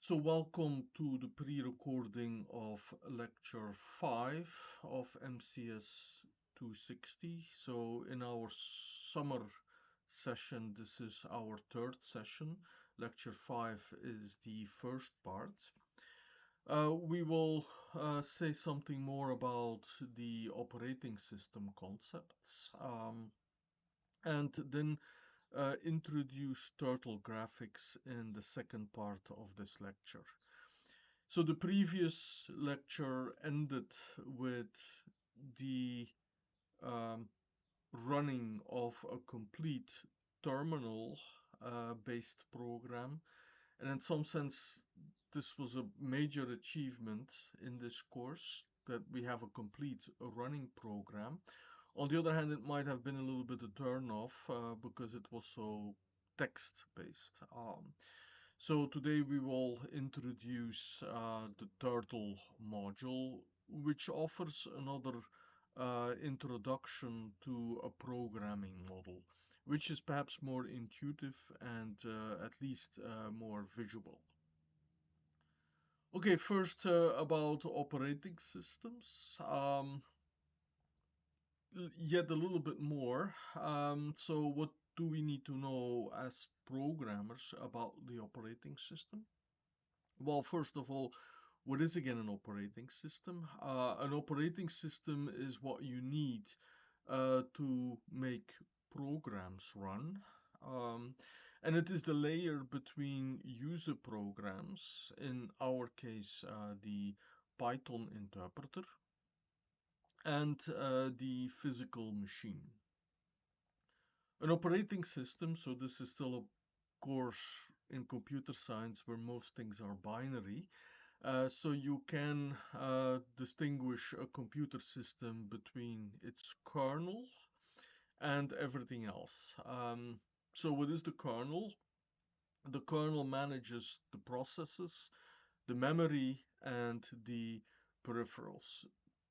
So welcome to the pre-recording of lecture 5 of MCS 260. So in our summer session, this is our third session. Lecture 5 is the first part. We will say something more about the operating system concepts and then introduce turtle graphics in the second part of this lecture. So the previous lecture ended with the um, running of a complete terminal based program. And in some sense, this was a major achievement in this course that we have a complete running program. On the other hand, it might have been a little bit a turn off because it was so text based. So today we will introduce the Turtle module, which offers another introduction to a programming model, which is perhaps more intuitive and at least more visual. Okay, first about operating systems. Yet a little bit more. So what do we need to know as programmers about the operating system? Well, first of all, what is again an operating system? An operating system is what you need to make programs run. Um, and it is the layer between user programs, in our case, the Python interpreter, and the physical machine. An operating system, so this is still a course in computer science where most things are binary. So you can distinguish a computer system between its kernel and everything else. So what is the kernel? The kernel manages the processes, the memory, and the peripherals.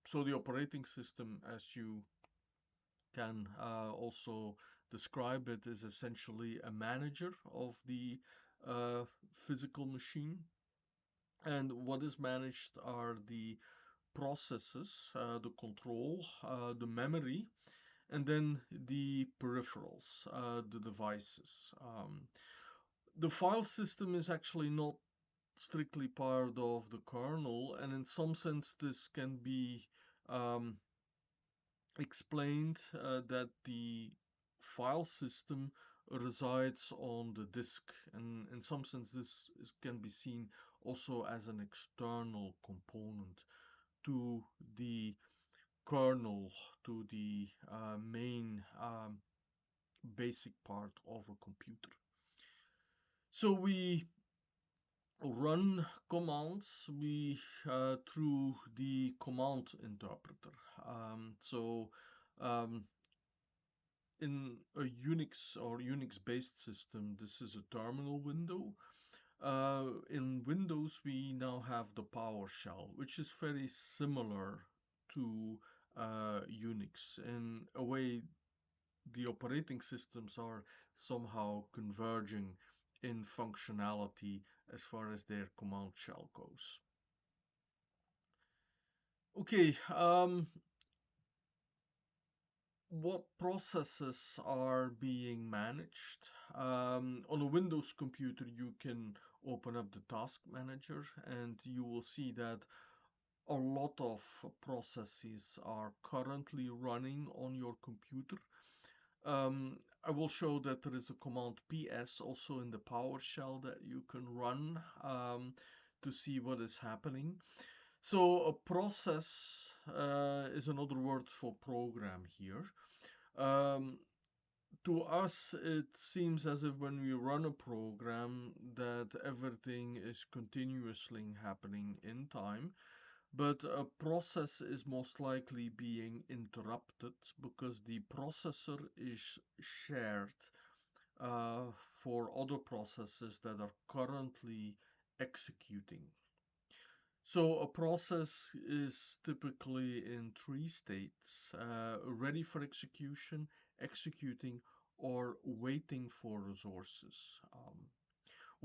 So the operating system, as you can also describe it, is essentially a manager of the uh, physical machine. And what is managed are the processes, the control, the memory, and then the peripherals, the devices. The file system is actually not strictly part of the kernel, and in some sense, this can be um, explained that the file system resides on the disk, and in some sense, can be seen also as an external component to the kernel, to the main basic part of a computer. So we run commands through the command interpreter. So um, in a Unix or Unix-based system, this is a terminal window. In Windows, we now have the PowerShell, which is very similar to Unix. In a way, the operating systems are somehow converging in functionality as far as their command shell goes. Okay, what processes are being managed? On a Windows computer, you can open up the task manager and you will see that a lot of processes are currently running on your computer. I will show that there is a command ps also in the PowerShell that you can run to see what is happening. So a process is another word for program here. Um, to us, it seems as if when we run a program that everything is continuously happening in time. But a process is most likely being interrupted because the processor is shared for other processes that are currently executing. So a process is typically in three states: ready for execution, executing, or waiting for resources.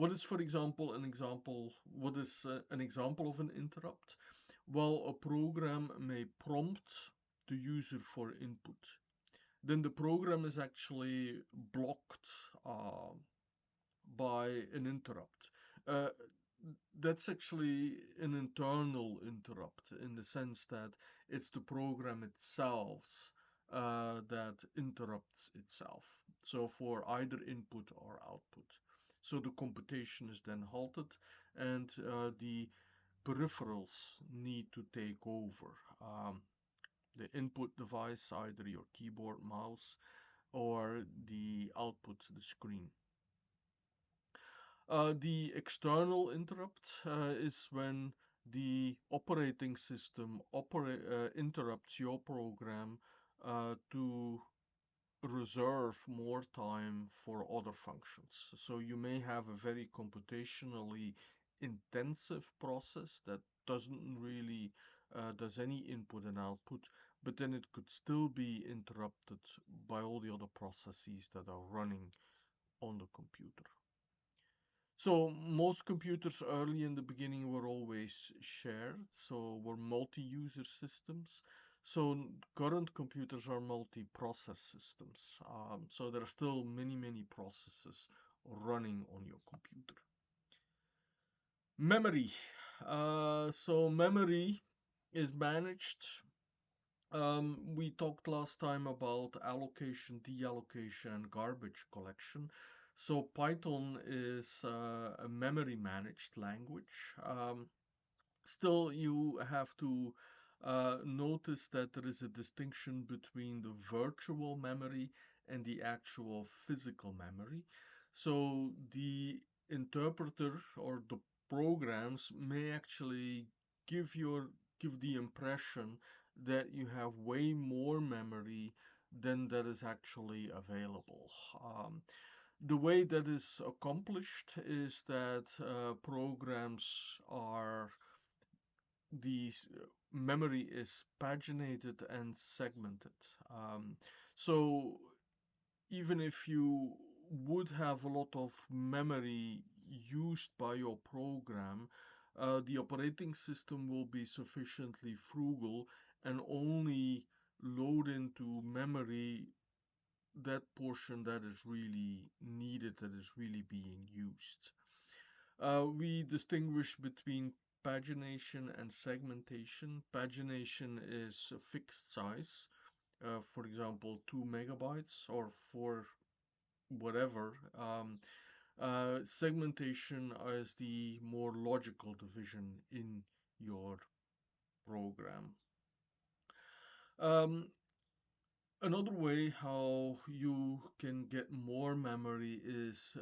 What is, for example, what is an example of an interrupt? Well, a program may prompt the user for input. Then the program is actually blocked uh, by an interrupt. Uh, that's actually an internal interrupt in the sense that it's the program itself that interrupts itself. So for either input or output. So the computation is then halted and the peripherals need to take over. The input device, either your keyboard, mouse, or the output, the screen. The external interrupt is when the operating system interrupts your program to reserve more time for other functions. So you may have a very computationally intensive process that doesn't really does any input and output, but then it could still be interrupted by all the other processes that are running on the computer. So most computers early in the beginning were always shared, so were multi-user systems. So current computers are multi-process systems. So there are still many processes running on your computer. Memory. So memory is managed. We talked last time about allocation, deallocation, and garbage collection. So Python is a memory managed language. Still, you have to notice that there is a distinction between the virtual memory and the actual physical memory. So the interpreter or the programs may actually give your give the impression that you have way more memory than that is actually available. The way that is accomplished is that programs are the memory is paginated and segmented. So even if you would have a lot of memory used by your program, the operating system will be sufficiently frugal and only load into memory that portion that is really needed, that is really being used. We distinguish between pagination and segmentation. Pagination is a fixed size, for example, 2 megabytes or for whatever. Segmentation is the more logical division in your program. Um, Another way how you can get more memory is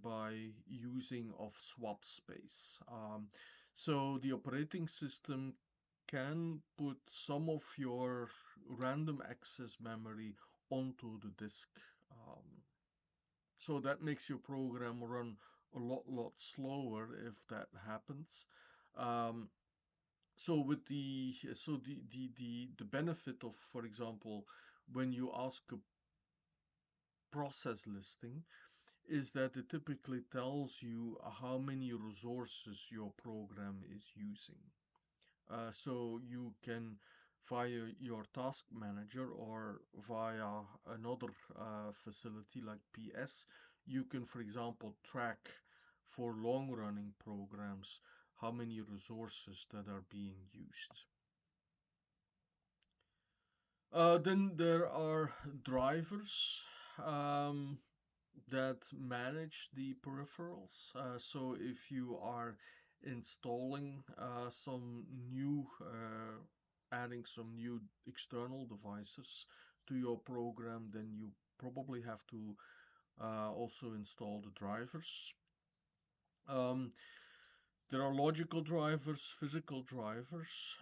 by using of swap space. So the operating system can put some of your random access memory onto the disk. Um, so that makes your program run a lot slower if that happens. Um, so the benefit of, for example, when you ask a process listing is that it typically tells you how many resources your program is using. So you can, via your task manager or via another facility like PS, you can, for example, track for long running programs how many resources that are being used. Then there are drivers that manage the peripherals. So if you are installing adding some new external devices to your program, then you probably have to also install the drivers. Um, there are logical drivers, physical drivers.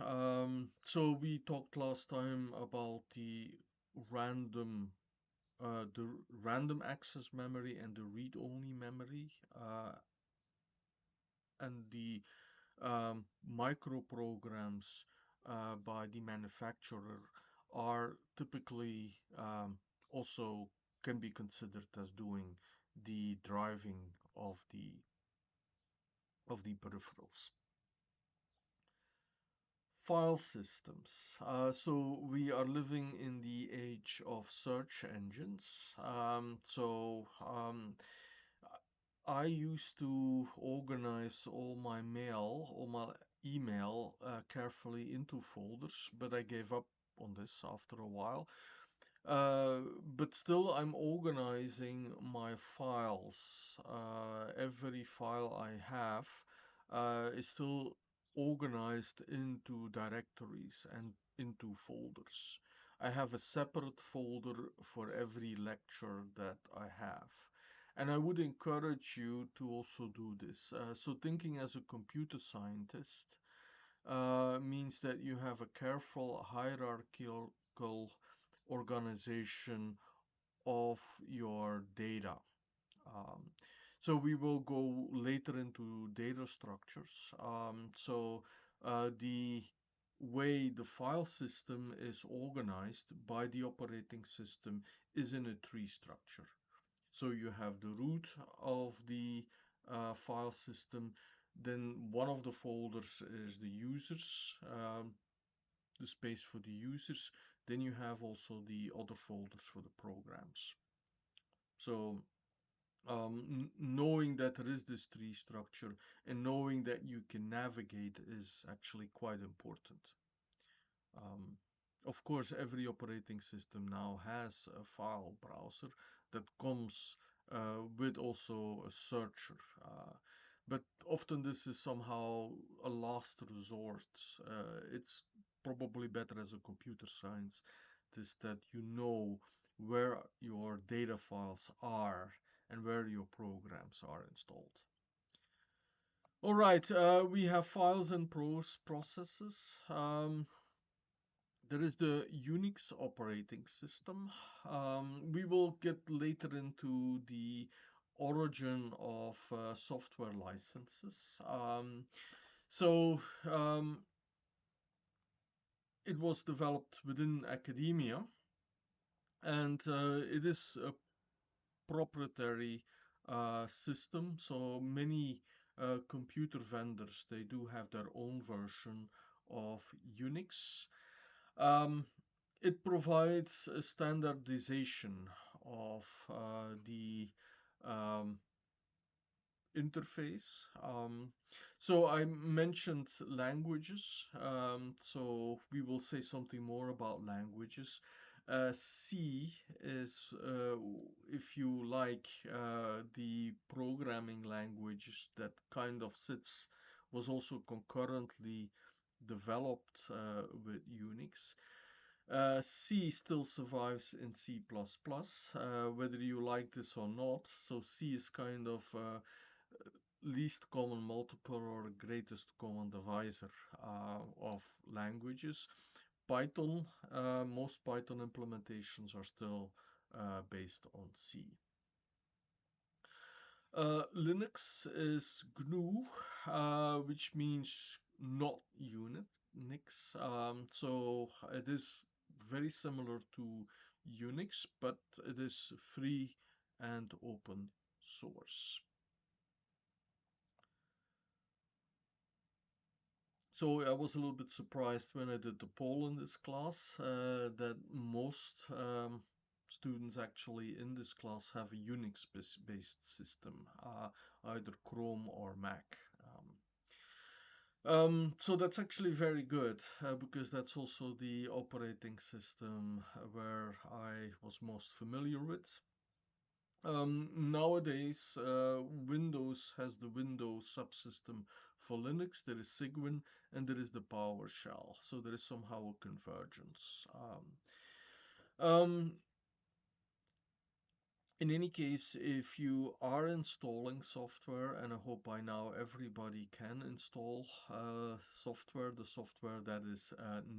So we talked last time about random the random access memory and the read-only memory, and the microprograms by the manufacturer are typically also can be considered as doing the driving of the of the peripherals. File systems. So we are living in the age of search engines. I used to organize all my mail, all my email carefully into folders, but I gave up on this after a while. But still, I'm organizing my files. Every file I have is still organized into directories and into folders. I have a separate folder for every lecture that I have. And I would encourage you to also do this. So, thinking as a computer scientist means that you have a careful hierarchical organization of your data. Um, so we will go later into data structures. The way the file system is organized by the operating system is in a tree structure. So you have the root of the file system, then one of the folders is the users, the space for the users. Then you have also the other folders for the programs. So knowing that there is this tree structure and knowing that you can navigate is actually quite important. Um, of course, every operating system now has a file browser that comes with also a searcher. But often this is somehow a last resort. It's probably better as a computer science that you know where your data files are and where your programs are installed. All right, we have files and processes. There is the UNIX operating system. We will get later into the origin of software licenses. So um, it was developed within academia, and it is a proprietary system. So many computer vendors, they do have their own version of UNIX. Um, it provides a standardization of the um, interface. So I mentioned languages, so we will say something more about languages. C is, if you like, the programming language that kind of was also concurrently developed with Unix. C still survives in C++, whether you like this or not. So C is kind of least common multiple or greatest common divisor of languages. Python, most Python implementations are still based on C. Linux is GNU, which means not Unix. So it is very similar to Unix, but it is free and open source. So I was a little bit surprised when I did the poll in this class that most students actually in this class have a Unix-based system, either Chrome or Mac. So that's actually very good because that's also the operating system where I was most familiar with. Nowadays, Windows has the Windows subsystem for Linux. There is Cygwin and there is the PowerShell. So there is somehow a convergence. Um, in any case, if you are installing software, and I hope by now everybody can install software, the software that is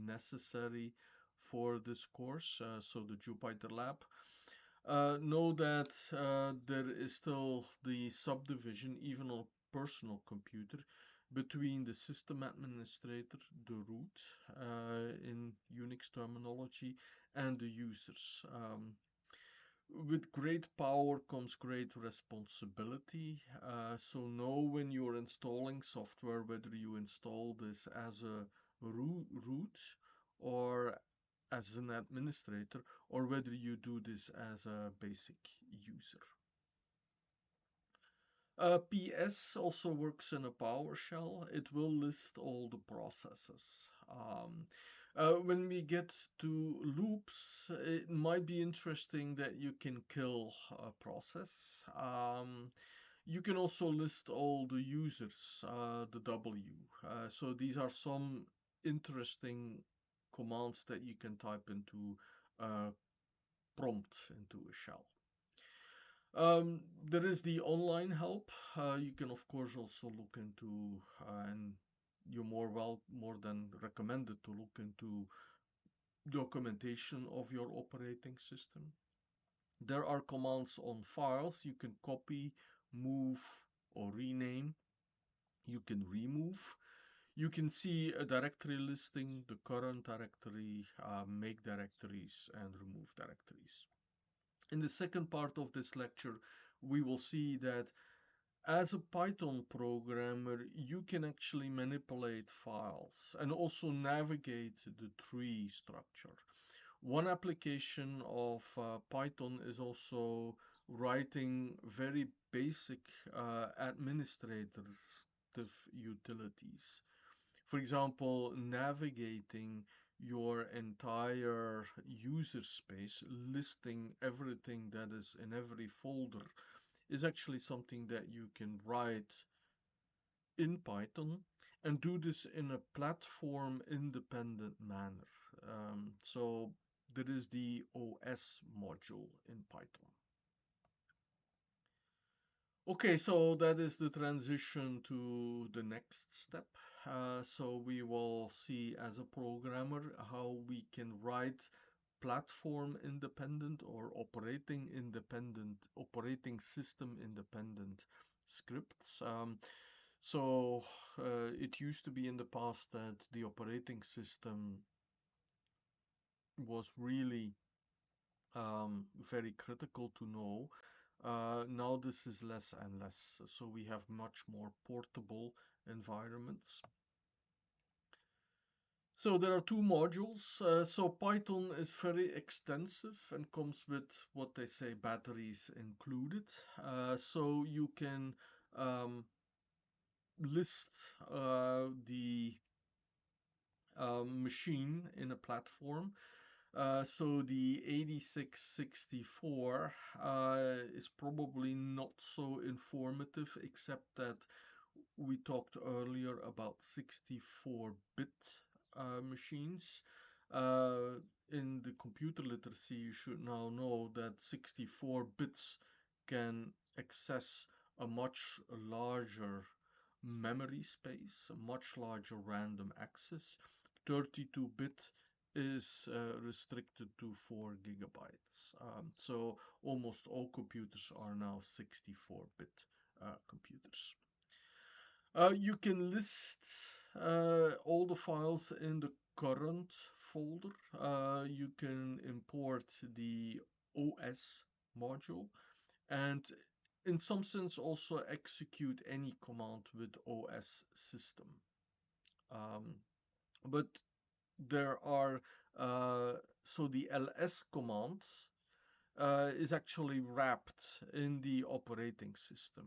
necessary for this course, so the Jupyter Lab, know that there is still the subdivision, even on a personal computer, between the system administrator, the root in Unix terminology, and the users. With great power comes great responsibility. So know when you're installing software whether you install this as a root or as an administrator, or whether you do this as a basic user. PS also works in a PowerShell. It will list all the processes. When we get to loops, it might be interesting that you can kill a process. You can also list all the users, the W. So these are some interesting commands that you can type into a prompt into a shell. There is the online help. You can of course also look into, and you're more than recommended to look into documentation of your operating system. There are commands on files. You can copy, move, or rename. You can remove. You can see a directory listing, the current directory, make directories, and remove directories. In the second part of this lecture, we will see that as a Python programmer, you can actually manipulate files and also navigate the tree structure. One application of Python is also writing very basic administrative utilities. For example, navigating your entire user space, listing everything that is in every folder, is actually something that you can write in Python and do this in a platform independent manner. So there is the OS module in Python. Okay, so that is the transition to the next step. So we will see as a programmer how we can write platform independent or operating system independent scripts. It used to be in the past that the operating system was really very critical to know. Now this is less and less, so we have much more portable environments. So there are two modules. So Python is very extensive and comes with what they say batteries included. So you can list the machine in a platform. So the 8664 is probably not so informative, except that we talked earlier about 64-bit machines. In the computer literacy, you should now know that 64 bits can access a much larger memory space, a much larger random access. 32-bit is restricted to 4 gigabytes. So almost all computers are now 64-bit computers. You can list all the files in the current folder. You can import the OS module and in some sense also execute any command with OS system. But there are, so the ls command is actually wrapped in the operating system.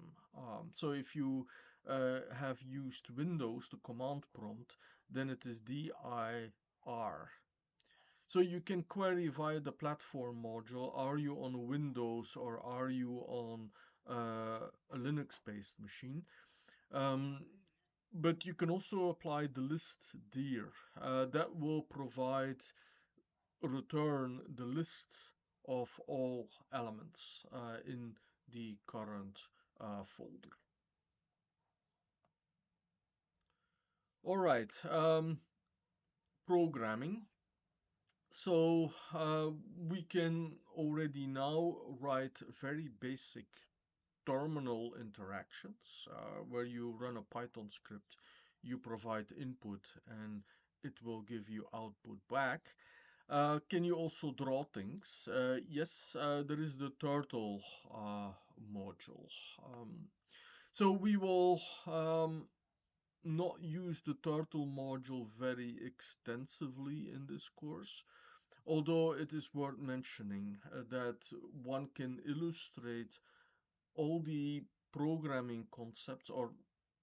So if you have used Windows, the command prompt, then it is dir. So you can query via the platform module, are you on Windows or are you on a Linux-based machine? But you can also apply the list dir. That will provide return the list of all elements in the current folder. All right, programming. So we can already now write very basic terminal interactions where you run a Python script, you provide input and it will give you output back. Can you also draw things? Yes, there is the turtle module. Um, so we will not use the turtle module very extensively in this course, although it is worth mentioning that one can illustrate all the programming concepts, or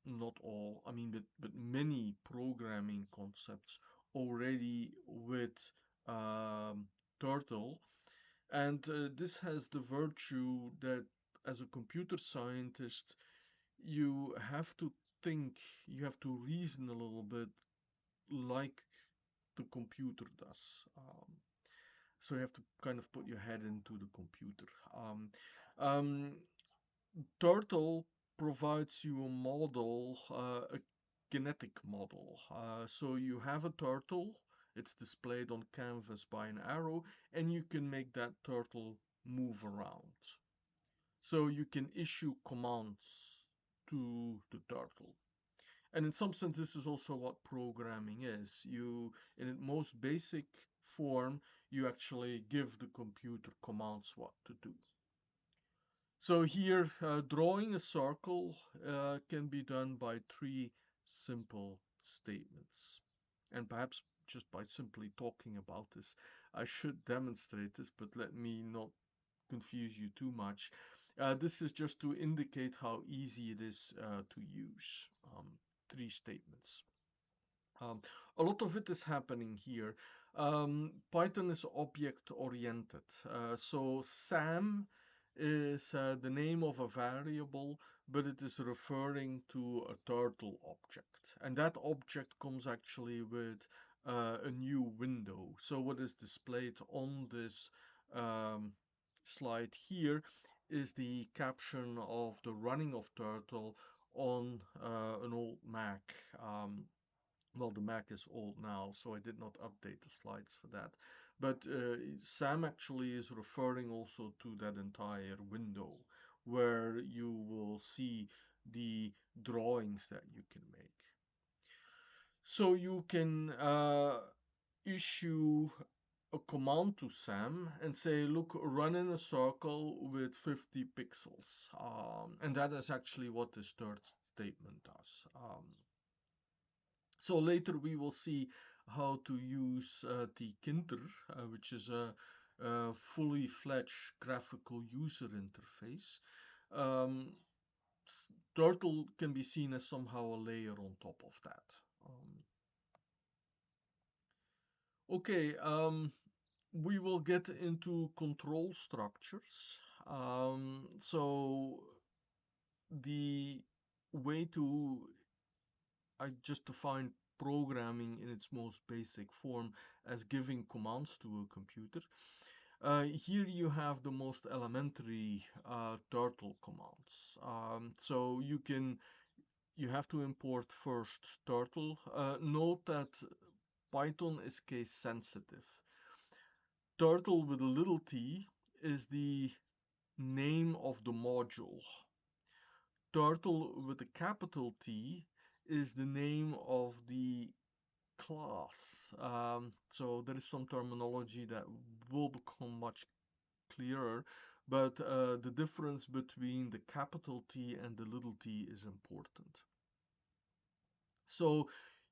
not all, I mean, but many programming concepts already with um, Turtle. And this has the virtue that as a computer scientist, you have to think, you have to reason a little bit like the computer does. So you have to kind of put your head into the computer. Um, um, Turtle provides you a model, a kinetic model. So you have a turtle, it's displayed on canvas by an arrow, and you can make that turtle move around. So you can issue commands to the turtle. And in some sense, this is also what programming is. You, in its most basic form, you actually give the computer commands what to do. So here, drawing a circle can be done by three simple statements. And perhaps just by simply talking about this, I should demonstrate this, but let me not confuse you too much. This is just to indicate how easy it is to use. Three statements. Um, a lot of it is happening here. Python is object oriented. So Sam is the name of a variable, but it is referring to a turtle object. And that object comes actually with a new window. So what is displayed on this um, slide here is the caption of the running of Turtle on an old Mac. Well, the Mac is old now, so I did not update the slides for that. But Sam actually is referring also to that entire window where you will see the drawings that you can make. So you can issue a command to Sam and say, look, run in a circle with 50 pixels. And that is actually what this third statement does. So later we will see how to use the Kinter, which is a fully fledged graphical user interface. Um, Turtle can be seen as somehow a layer on top of that. Okay, we will get into control structures. So the way to I just define programming in its most basic form as giving commands to a computer. Here you have the most elementary turtle commands. So you have to import first turtle. Note that Python is case sensitive. Turtle with a little t is the name of the module. Turtle with a capital T is the name of the class. So there is some terminology that will become much clearer, but the difference between the capital T and the little t is important. So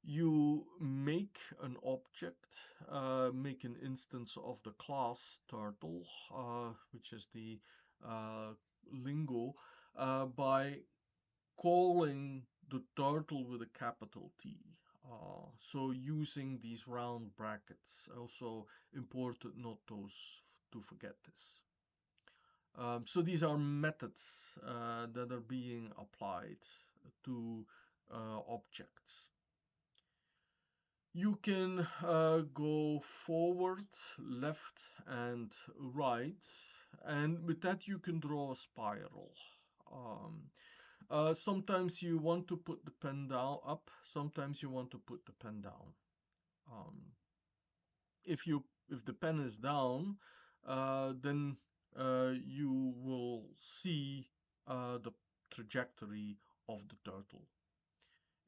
you make an object, make an instance of the class turtle, which is the lingo, by calling the turtle with a capital T. So using these round brackets, also important not to forget this. So these are methods that are being applied to objects. You can go forward, left, and right, and with that you can draw a spiral. Sometimes you want to put the pen down up, sometimes you want to put the pen down. Um, if the pen is down, then you will see the trajectory of the turtle.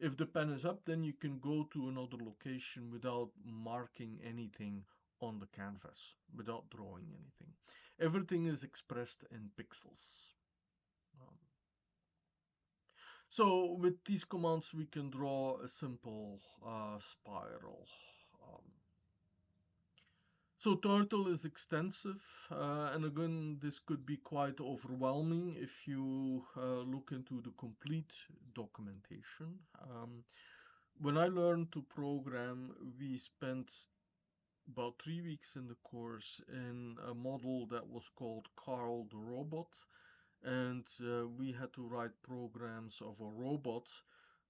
If the pen is up, then you can go to another location without marking anything on the canvas without drawing anything. Everything is expressed in pixels. Um, so with these commands, we can draw a simple spiral. Um, so Turtle is extensive, and again, this could be quite overwhelming if you look into the complete documentation. When I learned to program, we spent about 3 weeks in the course in a model that was called Carl the Robot, and we had to write programs of a robot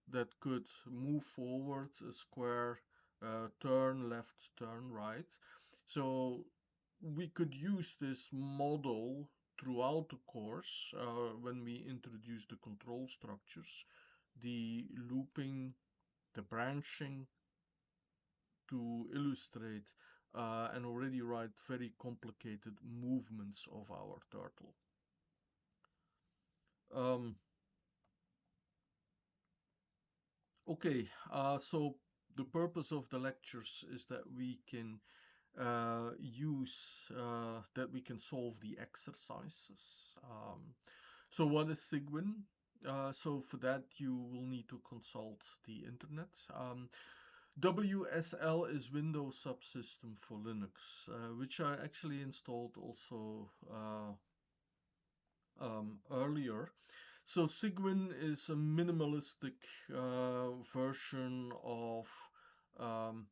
that could move forward a square, turn left, turn right. So we could use this model throughout the course when we introduce the control structures, the looping, the branching, to illustrate and already write very complicated movements of our turtle. Um, okay, so the purpose of the lectures is that we can that we can solve the exercises. So what is Sigwin? So for that you will need to consult the internet. WSL is Windows Subsystem for Linux, which I actually installed also earlier. So Sigwin is a minimalistic version of um,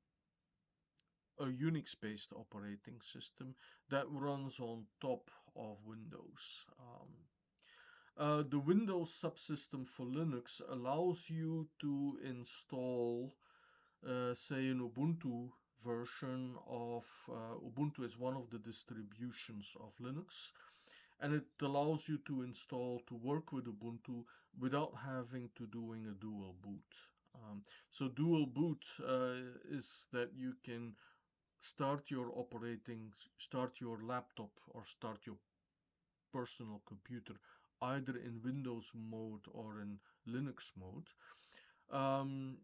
a Unix-based operating system that runs on top of Windows. The Windows subsystem for Linux allows you to install, say, an Ubuntu version of Ubuntu is one of the distributions of Linux, and it allows you to install to work with Ubuntu without having to doing a dual boot. So dual boot is that you can start your laptop or start your personal computer either in Windows mode or in Linux mode. Um,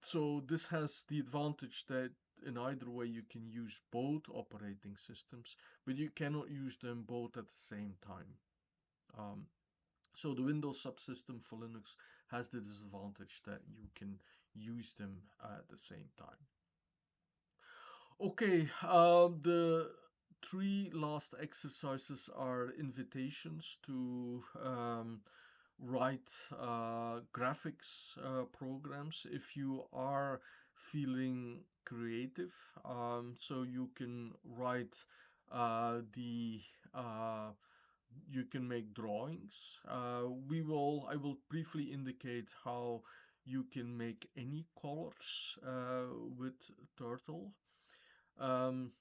so this has the advantage that in either way you can use both operating systems, but you cannot use them both at the same time. Um, so the Windows subsystem for Linux has the disadvantage that you can use them at the same time. Okay, the three last exercises are invitations to write graphics programs if you are feeling creative. So you can write the you can make drawings. I will briefly indicate how you can make any colors with Turtle. Um,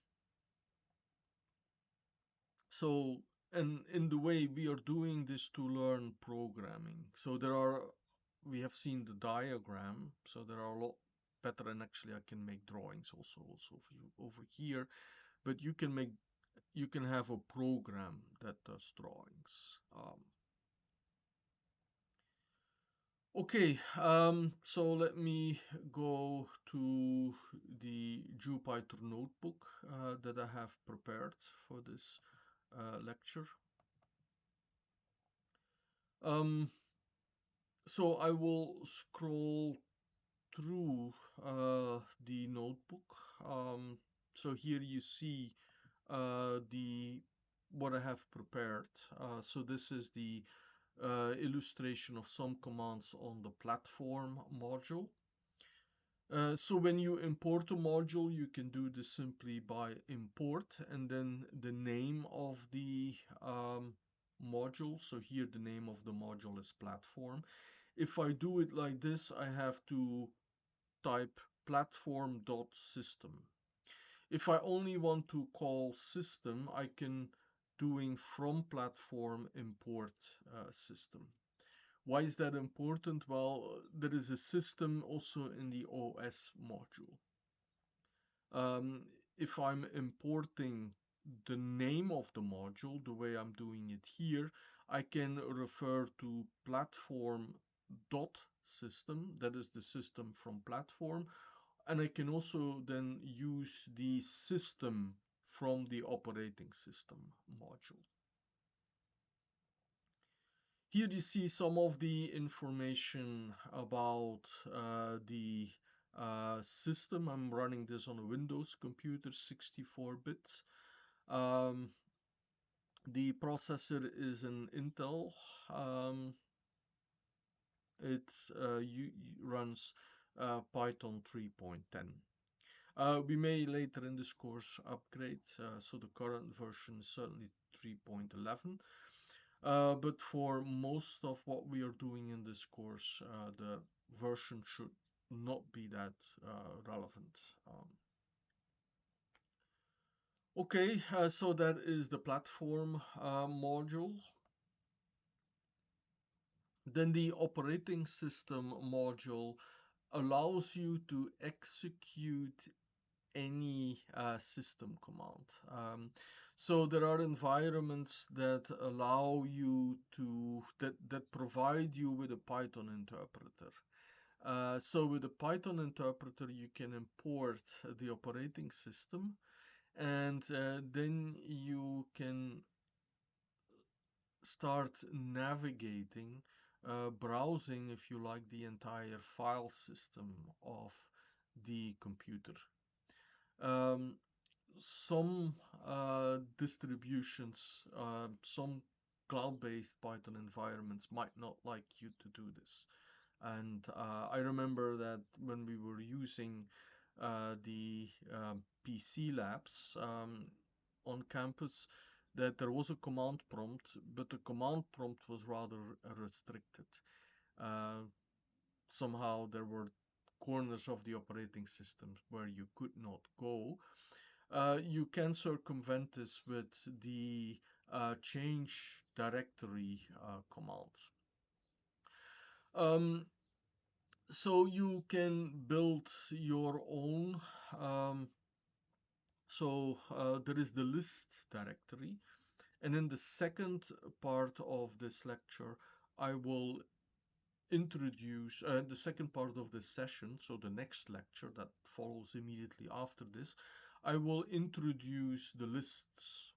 so, and in the way we are doing this to learn programming. So we have seen the diagram. So there are a lot better, and actually I can make drawings also for you over here. But you can have a program that does drawings. Okay, so let me go to the Jupyter notebook that I have prepared for this lecture. Um, so I will scroll through the notebook. So here you see the what I have prepared. So this is the illustration of some commands on the platform module. So when you import a module, you can do this simply by import and then the name of the module. So here the name of the module is platform. If I do it like this, I have to type platform.system. If I only want to call system, I can doing from platform import system. Why is that important? Well, there is a system also in the OS module. If I'm importing the name of the module, the way I'm doing it here, I can refer to platform.system, that is the system from platform, and I can also then use the system from the operating system module. Here you see some of the information about the system. I'm running this on a Windows computer, 64 bits. The processor is an Intel. Um, it runs Python 3.10. We may later in this course upgrade, so the current version is certainly 3.11. But for most of what we are doing in this course, the version should not be that relevant. Okay, so that is the platform module. Then the operating system module allows you to execute any system command. So there are environments that allow you to, that provide you with a Python interpreter. So with a Python interpreter, you can import the operating system, and then you can start navigating, browsing, if you like, the entire file system of the computer. Um, some distributions, some cloud-based Python environments might not like you to do this. And I remember that when we were using the PC labs on campus, that there was a command prompt, but the command prompt was rather restricted. Uh, Somehow there were corners of the operating systems where you could not go. You can circumvent this with the change directory command. Um, so you can build your own. There is the list directory, and in the second part of this lecture, I will introduce the second part of this session, so the next lecture that follows immediately after this, I will introduce the lists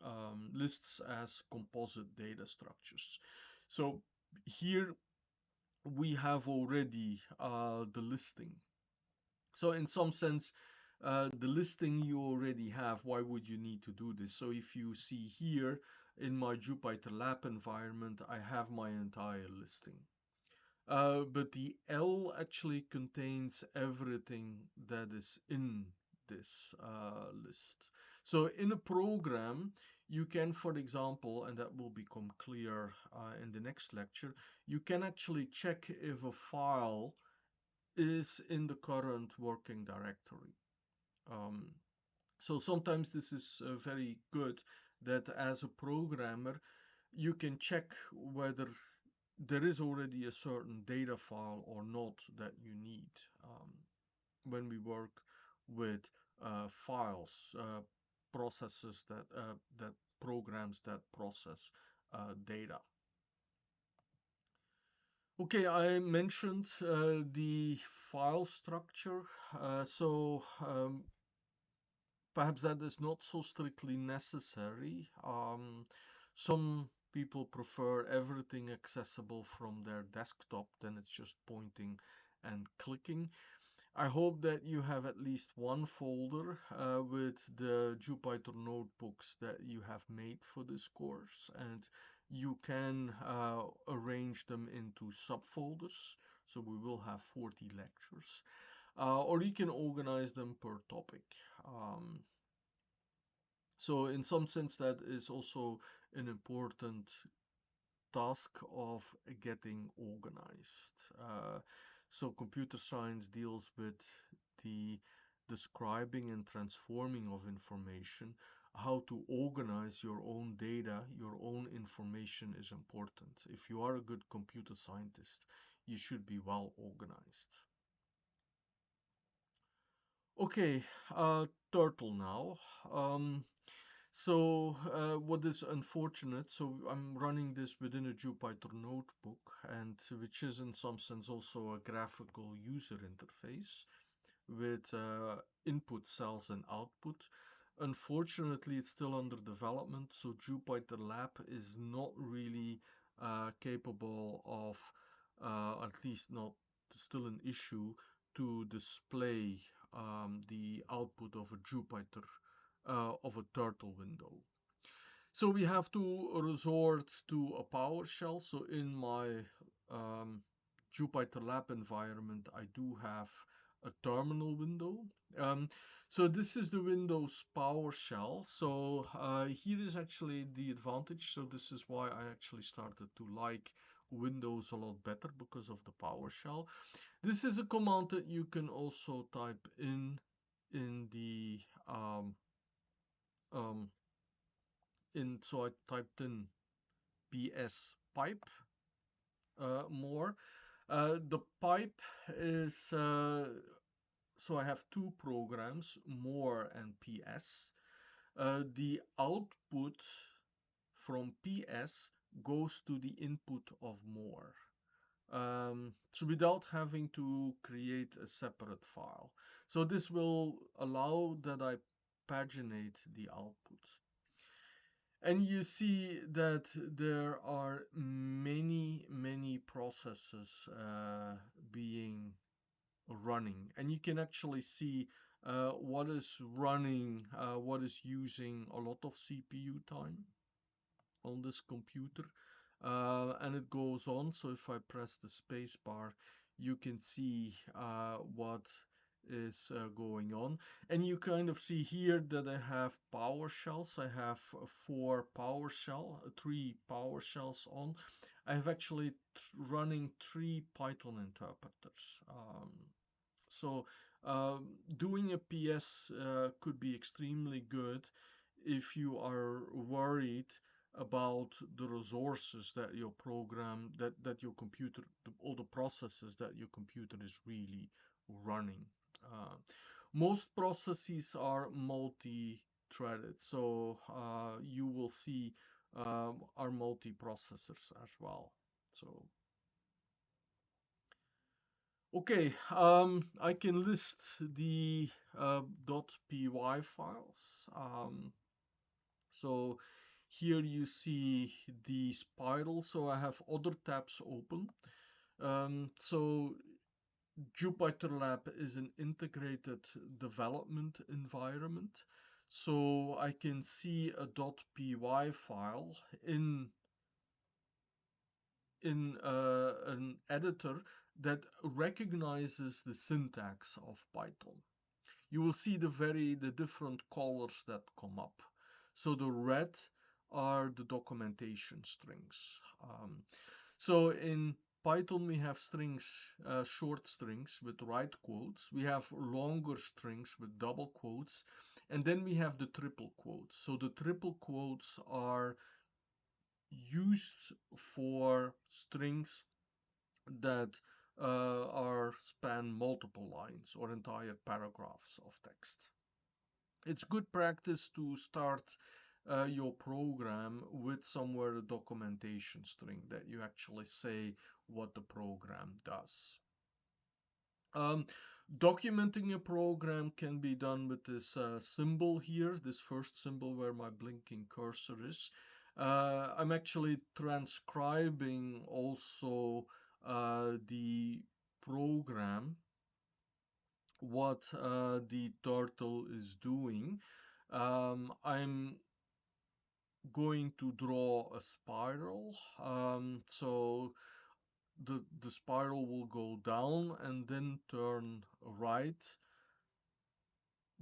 as composite data structures. So here we have already the listing. So in some sense, the listing you already have. Why would you need to do this? So if you see here in my Jupyter Lab environment, I have my entire listing. But the L actually contains everything that is in this list. So in a program, you can, for example, and that will become clear in the next lecture, you can actually check if a file is in the current working directory. So sometimes this is very good, that as a programmer, you can check whether there is already a certain data file or not that you need when we work with files, processes that programs that process data. Okay, I mentioned the file structure, perhaps that is not so strictly necessary. Some people prefer everything accessible from their desktop, then it's just pointing and clicking. I hope that you have at least one folder with the Jupyter notebooks that you have made for this course, and you can arrange them into subfolders. So we will have 40 lectures, or you can organize them per topic. So in some sense, that is also an important task of getting organized. So computer science deals with the describing and transforming of information. How to organize your own data, your own information is important. If you are a good computer scientist, you should be well organized. Okay, turtle now. What is unfortunate, so I'm running this within a Jupyter notebook, and which is in some sense also a graphical user interface, with input cells and output. Unfortunately, it's still under development, so Jupyter Lab is not really capable of, at least not still an issue, to display the output of a Jupyter, of a turtle window. So we have to resort to a PowerShell. So in my um, Jupyter Lab environment, I do have a terminal window. Um, so this is the Windows PowerShell. So here is actually the advantage. So this is why I actually started to like Windows a lot better, because of the PowerShell. This is a command that you can also type in the um, so I typed in PS pipe more. The pipe is so I have two programs, more and PS. The output from PS goes to the input of more. So without having to create a separate file. So this will allow that I paginate the output. And you see that there are many processes being running, and you can actually see what is running, what is using a lot of CPU time on this computer, and it goes on. So if I press the space bar, you can see what is going on, and you kind of see here that I have PowerShells. I have three PowerShells on. I have actually running three Python interpreters. So doing a PS could be extremely good if you are worried about the resources that your program, that your computer, all the processes that your computer is really running. Most processes are multi-threaded, so you will see are multi-processors as well. So okay, I can list the .py files. So here you see the spiral. So I have other tabs open. So Jupyter Lab is an integrated development environment. So I can see a .py file in an editor that recognizes the syntax of Python. You will see the different colors that come up. So the red are the documentation strings. So in Python we have strings, short strings with right quotes. We have longer strings with double quotes, and then we have the triple quotes. So the triple quotes are used for strings that are span multiple lines or entire paragraphs of text. It's good practice to start your program with somewhere a documentation string that you actually say what the program does. Documenting your program can be done with this symbol here, this first symbol where my blinking cursor is. I'm actually transcribing also the program, what the turtle is doing. I'm going to draw a spiral. So the spiral will go down and then turn right,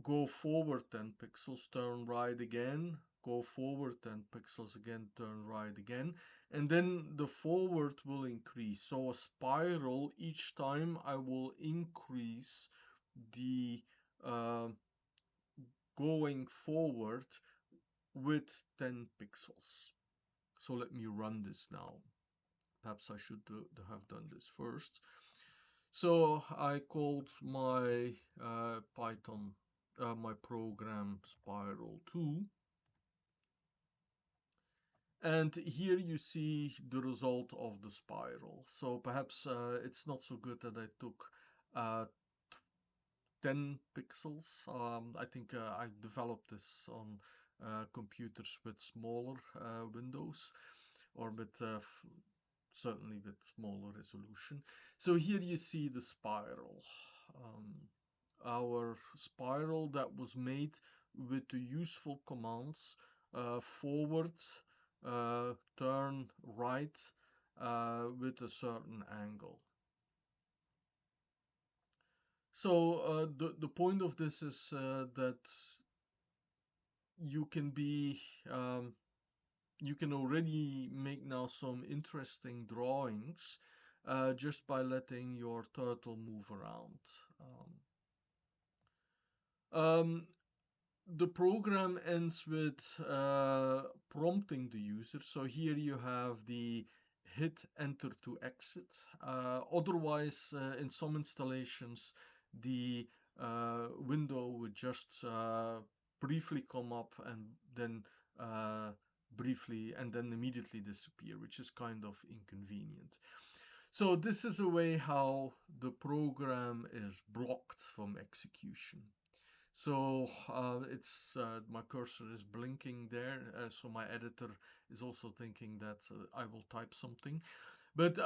go forward 10 pixels, turn right again, go forward 10 pixels again, turn right again, and then the forward will increase. So a spiral, each time I will increase the going forward with 10 pixels. So let me run this now. Perhaps I should have done this first. So I called my Python, my program spiral2. And here you see the result of the spiral. So perhaps it's not so good that I took 10 pixels. I think I developed this on computers with smaller windows, or with certainly with smaller resolution. So here you see the spiral. Um, our spiral that was made with the useful commands forward, turn right with a certain angle. So the point of this is that you can be you can already make now some interesting drawings just by letting your turtle move around. Um, the program ends with prompting the user. So here you have the hit enter to exit. Otherwise, in some installations, the window would just briefly come up and then uh, briefly and then immediately disappear, which is kind of inconvenient. So this is a way how the program is blocked from execution. So it's my cursor is blinking there, so my editor is also thinking that I will type something. But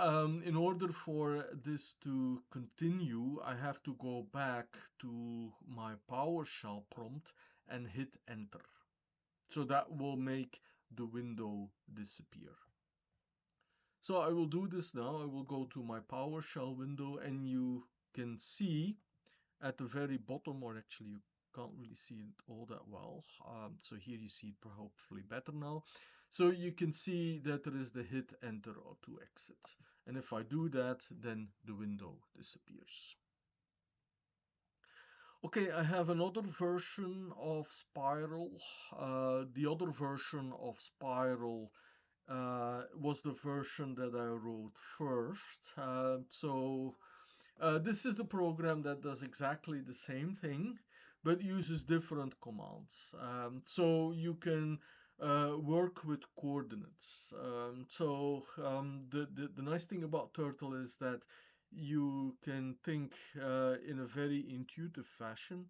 in order for this to continue, I have to go back to my PowerShell prompt and hit enter. So that will make the window disappear. So I will do this now. I will go to my PowerShell window, and you can see at the very bottom, or actually you can't really see it all that well. So here you see it hopefully better now. So you can see that there is the hit enter or to exit. And if I do that, then the window disappears. Okay, I have another version of Spiral. The other version of Spiral was the version that I wrote first. This is the program that does exactly the same thing, but uses different commands. So you can work with coordinates. The nice thing about Turtle is that you can think in a very intuitive fashion.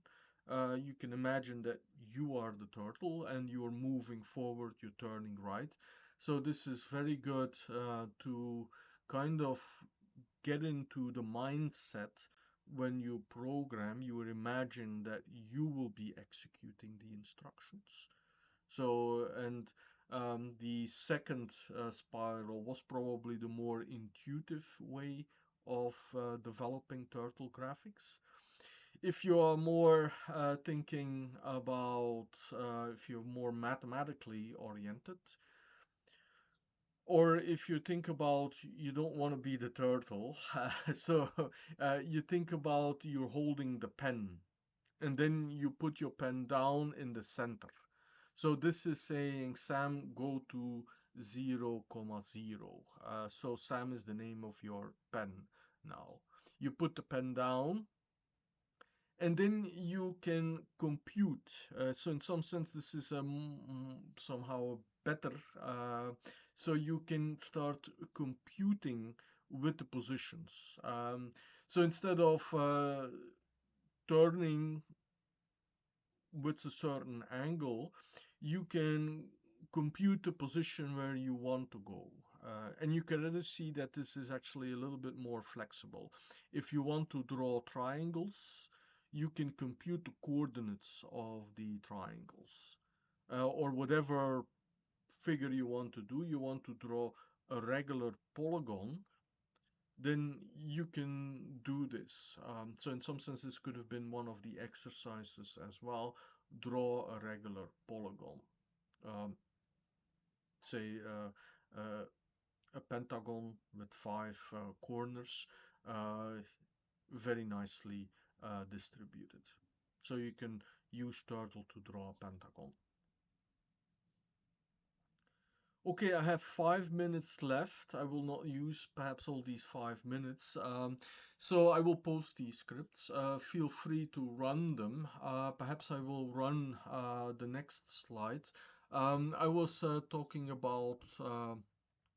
You can imagine that you are the turtle and you're moving forward, you're turning right. So this is very good to kind of get into the mindset when you program, you imagine that you will be executing the instructions. So, and the second spiral was probably the more intuitive way of developing turtle graphics. If you are more thinking about, if you're more mathematically oriented, or if you think about you don't want to be the turtle, so you think about you're holding the pen and then you put your pen down in the center. So this is saying Sam go to 0, 0. So Sam is the name of your pen now. You put the pen down and then you can compute. So in some sense, this is somehow better. So you can start computing with the positions. So instead of turning with a certain angle, you can compute the position where you want to go. And you can really see that this is actually a little bit more flexible. If you want to draw triangles, you can compute the coordinates of the triangles. Or whatever figure you want to do, you want to draw a regular polygon, then you can do this. So in some sense, this could have been one of the exercises as well. Draw a regular polygon. Um, say a pentagon with 5 corners, very nicely distributed. So you can use Turtle to draw a pentagon. Okay, I have 5 minutes left. I will not use perhaps all these 5 minutes. So I will post these scripts. Feel free to run them. Perhaps I will run the next slide. I was talking about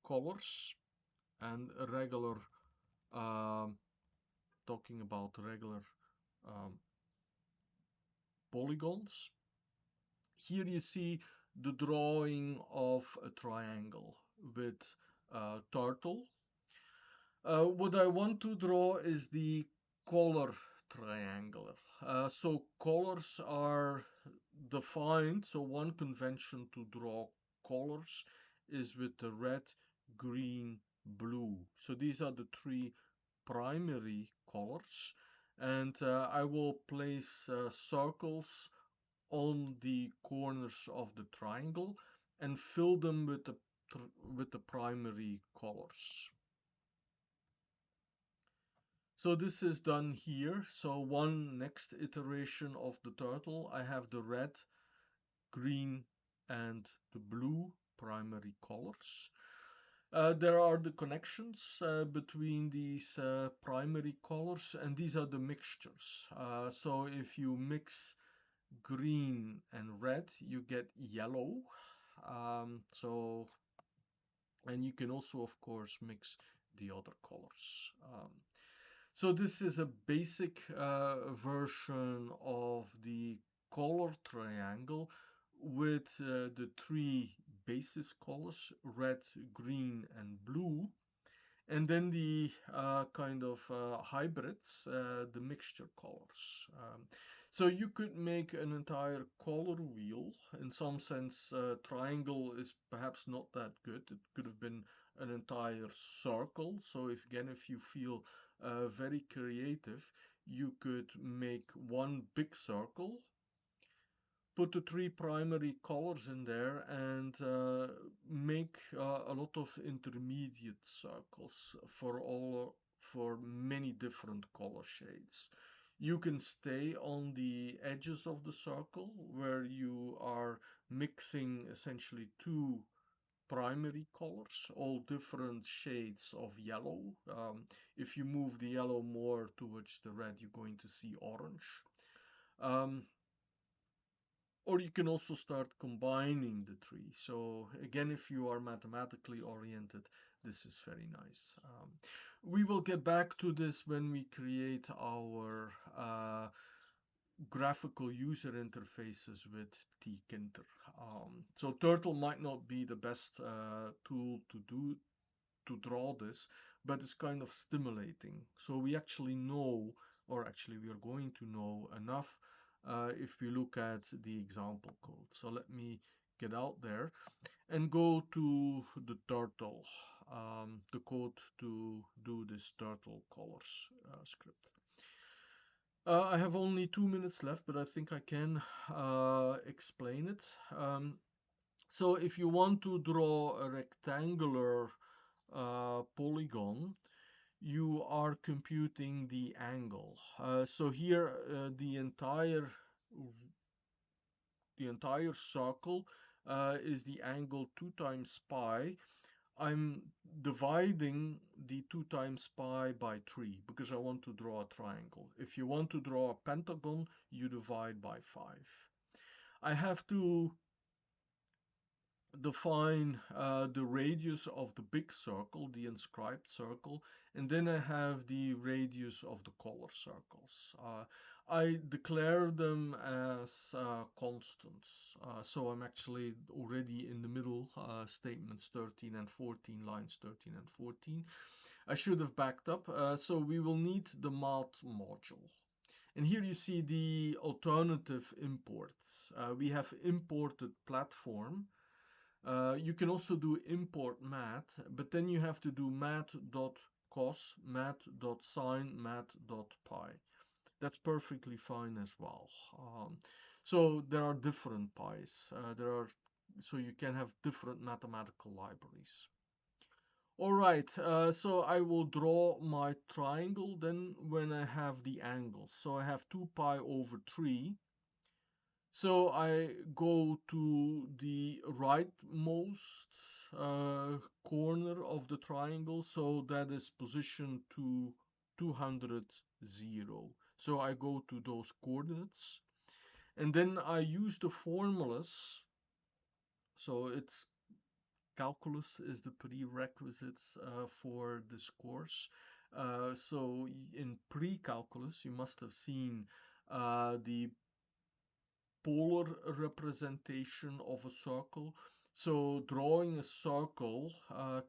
colors and regular, talking about regular um, polygons. Here you see the drawing of a triangle with turtle. What I want to draw is the color triangle. So colors are defined. So one convention to draw colors is with the red, green, blue. So these are the three primary colors. And I will place circles on the corners of the triangle and fill them with the primary colors. So this is done here. So one next iteration of the turtle, I have the red, green, and the blue primary colors. There are the connections between these primary colors, and these are the mixtures. So if you mix green and red, you get yellow. And you can also, of course, mix the other colors. So this is a basic version of the color triangle with the three basis colors, red, green, and blue. And then the kind of hybrids, the mixture colors. So you could make an entire color wheel. In some sense, triangle is perhaps not that good. It could have been an entire circle. So if you feel very creative, you could make one big circle, put the three primary colors in there, and make a lot of intermediate circles for many different color shades. You can stay on the edges of the circle where you are mixing essentially two primary colors, all different shades of yellow. If you move the yellow more towards the red, you're going to see orange. Um, or you can also start combining the three. So again, if you are mathematically oriented, this is very nice. We will get back to this when we create our graphical user interfaces with tkinter. So Turtle might not be the best tool to draw this, but it's kind of stimulating. So we actually know, or actually we are going to know enough if we look at the example code. So let me get out there and go to the turtle, the code to do this turtle colors script. I have only 2 minutes left, but I think I can explain it. So if you want to draw a rectangular polygon, you are computing the angle. So here the entire circle is the angle 2 times pi. I'm dividing the 2 times pi by 3 because I want to draw a triangle. If you want to draw a pentagon, you divide by 5. I have to define the radius of the big circle, the inscribed circle, and then I have the radius of the color circles. I declare them as constants. So I'm actually already in the middle, statements 13 and 14, lines 13 and 14. I should have backed up. So we will need the math module. And here you see the alternative imports. We have imported platform. You can also do import math, but then you have to do math.cos, math.sin, math.pi. That's perfectly fine as well. So there are different pi's. So you can have different mathematical libraries. All right, so I will draw my triangle then when I have the angles. So I have 2 pi over 3. So I go to the rightmost corner of the triangle, so that is position to 200, 0. So I go to those coordinates, and then I use the formulas. So it's calculus is the prerequisites for this course. So in pre-calculus, you must have seen the polar representation of a circle. So drawing a circle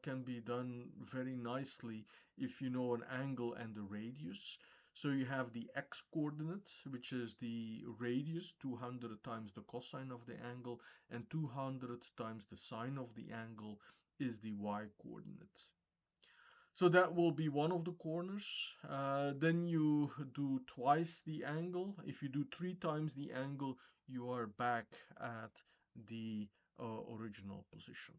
can be done very nicely if you know an angle and the radius. So you have the x coordinate, which is the radius, 200 times the cosine of the angle, and 200 times the sine of the angle is the y coordinate. So that will be one of the corners. Then you do twice the angle. If you do 3 times the angle, you are back at the original position.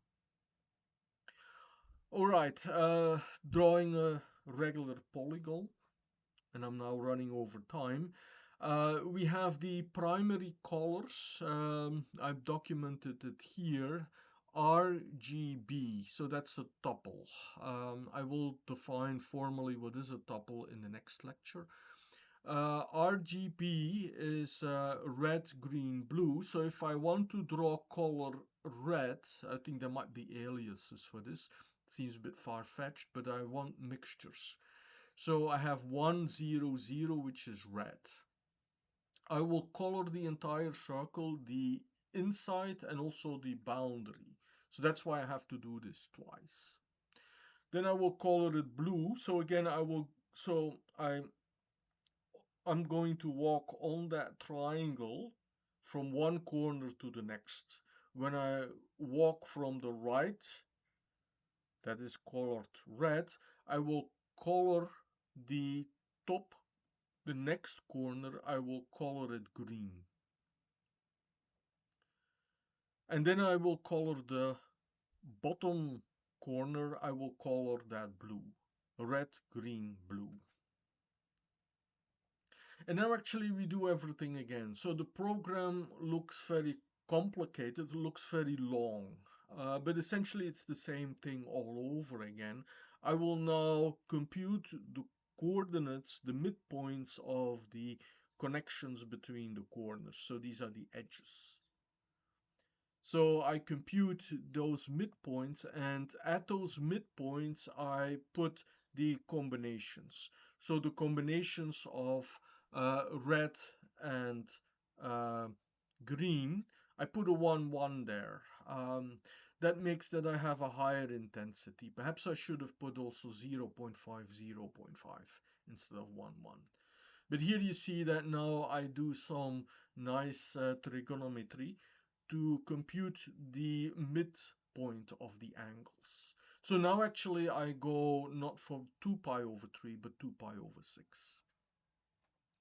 All right, drawing a regular polygon, and I'm now running over time. We have the primary colors. I've documented it here. RGB, so that's a tuple. I will define formally what is a tuple in the next lecture. RGB is red, green, blue. So if I want to draw color red, I think there might be aliases for this. It seems a bit far-fetched, but I want mixtures. So I have 1, 0, 0, which is red. I will color the entire circle, the inside and also the boundary. So that's why I have to do this twice. Then I will color it blue. So again, I'm going to walk on that triangle from one corner to the next. When I walk from the right, that is colored red, I will color the top. The next corner, I will color it green. And then I will color the bottom corner, I will color that blue. Red, green, blue. And now actually we do everything again. So the program looks very complicated, looks very long. But essentially it's the same thing all over again. I will now compute the coordinates, the midpoints of the connections between the corners. So these are the edges. So I compute those midpoints, and at those midpoints I put the combinations. So the combinations of red and uh, green, I put a 1, 1 there. That makes that I have a higher intensity. Perhaps I should have put also 0.5, 0.5 instead of 1, 1. But here you see that now I do some nice trigonometry to compute the midpoint of the angles. So now actually I go not from 2 pi over 3, but 2 pi over 6.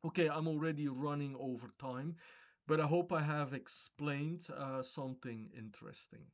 Okay, I'm already running over time, but I hope I have explained something interesting.